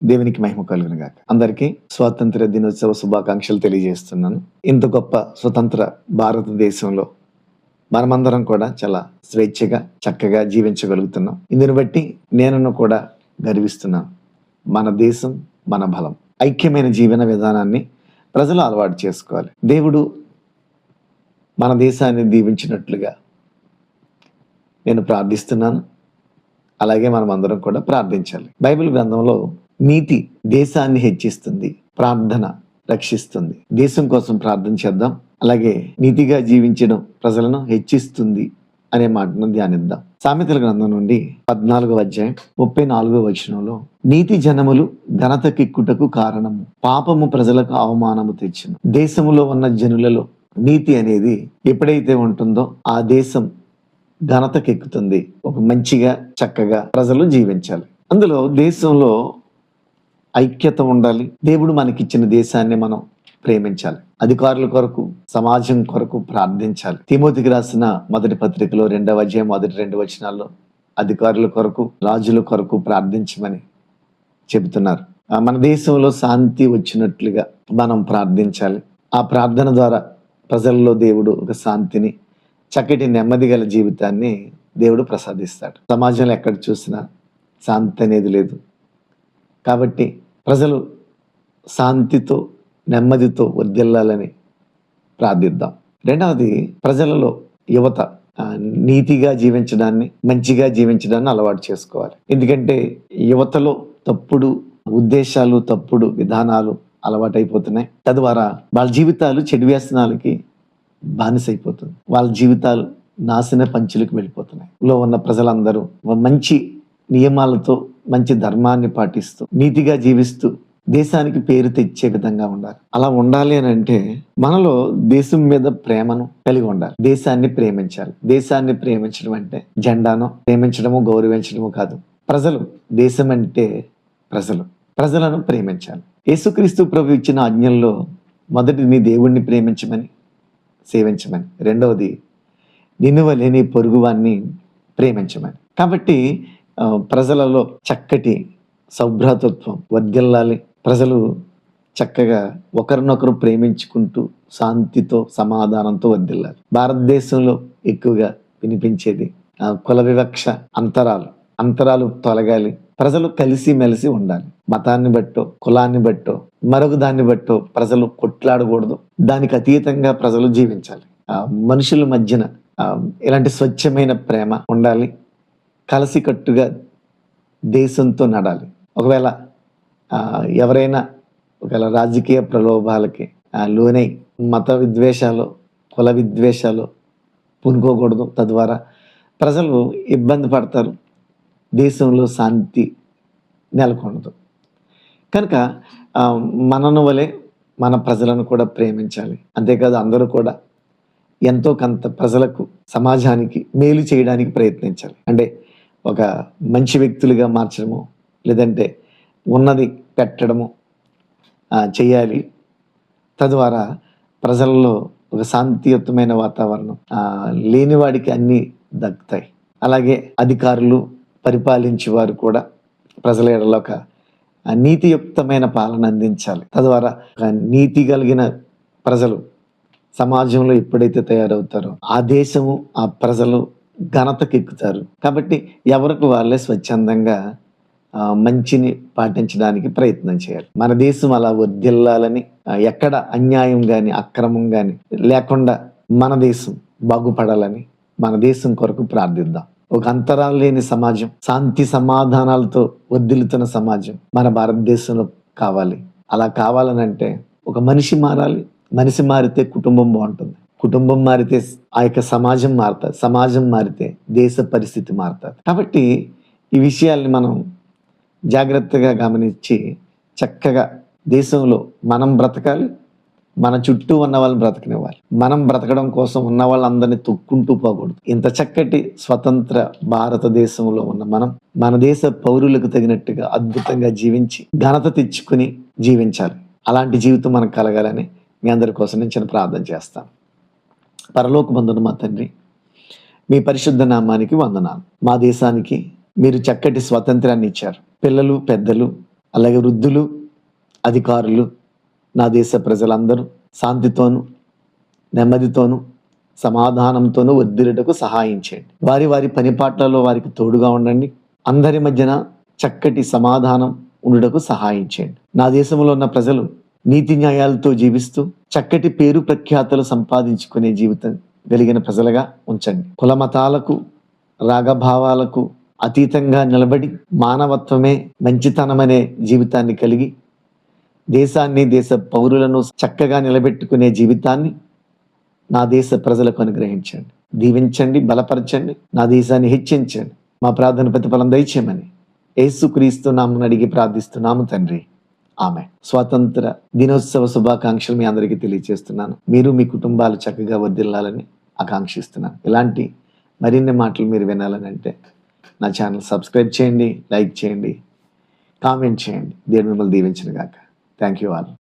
దేవునికి మహిమ కలుగును గాక. అందరికీ స్వాతంత్ర దినోత్సవ శుభాకాంక్షలు తెలియజేస్తున్నాను. ఇంత గొప్ప స్వతంత్ర భారతదేశంలో మనమందరం కూడా చాలా స్వేచ్ఛగా, చక్కగా జీవించగలుగుతున్నాం. ఇందుని బట్టి నేను కూడా గర్విస్తున్నాను. మన దేశం, మన బలం. ఐక్యమైన జీవన విధానాన్ని ప్రజలు అలవాటు చేసుకోవాలి. దేవుడు మన దేశాన్ని దీవించినట్లుగా నేను ప్రార్థిస్తున్నాను. అలాగే మనం అందరం కూడా ప్రార్థించాలి. బైబిల్ గ్రంథంలో నీతి దేశాన్ని హెచ్చిస్తుంది, ప్రార్థన రక్షిస్తుంది. దేశం కోసం ప్రార్థన చేద్దాం. అలాగే నీతిగా జీవించడం ప్రజలను హెచ్చిస్తుంది అనే మాటను ధ్యానిద్దాం. సామెతల గ్రంథం నుండి 14వ అధ్యాయం 34వ వచనంలో, నీతి జనములు ఘనతకెక్కుటకు కారణము, పాపము ప్రజలకు అవమానము తెచ్చును. దేశములో ఉన్న జనులలో నీతి అనేది ఎప్పుడైతే ఉంటుందో ఆ దేశం ఘనతకెక్కుతుంది. ఒక మంచిగా చక్కగా ప్రజలు జీవించాలి. అందులో దేశంలో ఐక్యత ఉండాలి. దేవుడు మనకిచ్చిన దేశాన్ని మనం ప్రేమించాలి. అధికారుల కొరకు, సమాజం కొరకు ప్రార్థించాలి. తిమోతికి రాసిన మొదటి పత్రికలో 2వ అధ్యాయం మొదటి 2 వచనాల్లో అధికారుల కొరకు, రాజుల కొరకు ప్రార్థించమని చెబుతున్నారు. మన దేశంలో శాంతి వచ్చినట్లుగా మనం ప్రార్థించాలి. ఆ ప్రార్థన ద్వారా ప్రజల్లో దేవుడు ఒక శాంతిని, చక్కటి నెమ్మది గల జీవితాన్ని దేవుడు ప్రసాదిస్తాడు. సమాజంలో ఎక్కడ చూసినా శాంతి అనేది లేదు. కాబట్టి ప్రజలు శాంతితో, నెమ్మదితో వర్ధిల్లాలని ప్రార్థిద్దాం. రెండవది, ప్రజలలో యువత నీతిగా జీవించడాన్ని, మంచిగా జీవించడాన్ని అలవాటు చేసుకోవాలి. ఎందుకంటే యువతలో తప్పుడు ఉద్దేశాలు, తప్పుడు విధానాలు అలవాటైపోతున్నాయి. తద్వారా వాళ్ళ జీవితాలు చెడు వ్యసనాలకి బానిసైపోతుంది. వాళ్ళ జీవితాలు నాశన పంచులకు వెళ్ళిపోతున్నాయి. లో ఉన్న ప్రజలందరూ మంచి నియమాలతో, మంచి ధర్మాన్ని పాటిస్తూ, నీతిగా జీవిస్తూ దేశానికి పేరు తెచ్చే విధంగా ఉండాలి. అలా ఉండాలి అని అంటే మనలో దేశం మీద ప్రేమను కలిగి ఉండాలి. దేశాన్ని ప్రేమించాలి. దేశాన్ని ప్రేమించడం అంటే జెండాను ప్రేమించడము, గౌరవించడము కాదు. ప్రజలు, దేశం అంటే ప్రజలను ప్రేమించాలి. యేసుక్రీస్తు ప్రభు ఇచ్చిన ఆజ్ఞల్లో మొదటి నీ దేవుణ్ణి ప్రేమించమని, సేవించమని. రెండవది నిన్ను వలె నీ పొరుగువాన్ని ప్రేమించమని. కాబట్టి ప్రజలలో చక్కటి సౌభ్రాతత్వం వర్ధిల్లాలి. ప్రజలు చక్కగా ఒకరినొకరు ప్రేమించుకుంటూ శాంతితో, సమాధానంతో వర్ధిల్లాలి. భారతదేశంలో ఎక్కువగా వినిపించేది కుల వివక్ష, అంతరాలు తొలగాలి. ప్రజలు కలిసి మెలిసి ఉండాలి. మతాన్ని బట్టో, కులాన్ని బట్టో, మరొక దాన్ని బట్టో ప్రజలు కొట్లాడకూడదు. దానికి అతీతంగా ప్రజలు జీవించాలి. మనుషుల మధ్యన ఇలాంటి స్వచ్ఛమైన ప్రేమ ఉండాలి. కలిసికట్టుగా దేశంతో నడాలి. ఒకవేళ ఎవరైనా రాజకీయ ప్రలోభాలకి లోనై మత విద్వేషాలు, కుల విద్వేషాలు పూనుకోకూడదు. తద్వారా ప్రజలు ఇబ్బంది పడతారు. దేశంలో శాంతి నెలకొనదు. కనుక మనను వలె మన ప్రజలను కూడా ప్రేమించాలి. అంతేకాదు అందరూ కూడా ఎంతో కొంత ప్రజలకు, సమాజానికి మేలు చేయడానికి ప్రయత్నించాలి. అంటే ఒక మంచి వ్యక్తులుగా మార్చడము, లేదంటే ఉన్నది పెట్టడము చేయాలి. తద్వారా ప్రజల్లో ఒక శాంతియుతమైన వాతావరణం, లేనివాడికి అన్నీ దక్కుతాయి. అలాగే అధికారులు, పరిపాలించే వారు కూడా ప్రజల ఎడల ఒక నీతియుక్తమైన పాలన అందించాలి. తద్వారా ఒక నీతి కలిగిన ప్రజలు సమాజంలో ఎప్పుడైతే తయారవుతారో ఆ దేశము, ఆ ప్రజలు ఘనతకెక్కుతారు. కాబట్టి ఎవరికి వాళ్ళే స్వచ్ఛందంగా మంచిని పాటించడానికి ప్రయత్నం చేయాలి. మన దేశం అలా వర్ధిల్లాలని, ఎక్కడ అన్యాయం గాని, అక్రమం గాని లేకుండా మన దేశం బాగుపడాలని మన దేశం కొరకు ప్రార్థిద్దాం. ఒక అంతరాలు లేని సమాజం, శాంతి సమాధానాలతో వర్ధిల్లుతున్న సమాజం మన భారతదేశంలో కావాలి. అలా కావాలనంటే ఒక మనిషి మారాలి. మనిషి మారితే కుటుంబం బాగుంటుంది. కుటుంబం మారితే ఆ యొక్క సమాజం మారుతుంది. సమాజం మారితే దేశ పరిస్థితి మారుతుంది. కాబట్టి ఈ విషయాల్ని మనం జాగ్రత్తగా గమనించి చక్కగా దేశంలో మనం బ్రతకాలి. మన చుట్టూ ఉన్న వాళ్ళని బ్రతకనివ్వాలి. మనం బ్రతకడం కోసం ఉన్న వాళ్ళందరినీ తొక్కుంటూ పోకూడదు. ఇంత చక్కటి స్వతంత్ర భారతదేశంలో ఉన్న మనం మన దేశ పౌరులకు తగినట్టుగా అద్భుతంగా జీవించి ఘనత తెచ్చుకుని జీవించాలి. అలాంటి జీవితం మనకు కలగాలని మీ అందరి కోసం నేను చిన్న ప్రార్థన చేస్తాను. పరలోకమందున మా తండ్రి, మీ పరిశుద్ధ నామానికి వందనాలు. మా దేశానికి మీరు చక్కటి స్వాతంత్రాన్ని ఇచ్చారు. పిల్లలు, పెద్దలు, అలాగే వృద్ధులు, అధికారులు, నా దేశ ప్రజలందరూ శాంతితోనూ, నెమ్మదితోనూ, సమాధానంతోనూ వర్ధిల్లుటకు సహాయం చేయండి. వారి వారి పనిపాట్లలో వారికి తోడుగా ఉండండి. అందరి మధ్యన చక్కటి సమాధానం ఉండుటకు సహాయం చేయండి. నా దేశంలో ఉన్న ప్రజలు నీతి న్యాయాలతో జీవిస్తూ చక్కటి పేరు ప్రఖ్యాతలు సంపాదించుకునే జీవితం కలిగిన ప్రజలుగా ఉంచండి. కుల మతాలకు, రాగభావాలకు అతీతంగా నిలబడి మానవత్వమే మంచితనమనే జీవితాన్ని కలిగి దేశాన్ని, దేశ పౌరులను చక్కగా నిలబెట్టుకునే జీవితాన్ని నా దేశ ప్రజలకు అనుగ్రహించండి. దీవించండి, బలపరచండి, నా దేశాన్ని హెచ్చించండి. మా ప్రార్థన ప్రతిఫలం దయచేయమని యేసుక్రీస్తు నామమున అడిగి ప్రార్థిస్తున్నాము తండ్రి, ఆమేన్. స్వాతంత్ర దినోత్సవ శుభాకాంక్షలు మీ అందరికీ తెలియజేస్తున్నాను. మీరు మీ కుటుంబాలు చక్కగా వర్ధిల్లాలని ఆకాంక్షిస్తున్నాను. ఇలాంటి మరిన్ని మాటలు మీరు వినాలని అంటే నా ఛానల్ సబ్స్క్రైబ్ చేయండి, లైక్ చేయండి, కామెంట్ చేయండి. దేవుడు మిమ్మల్ని దీవించును గాక. Thank you all.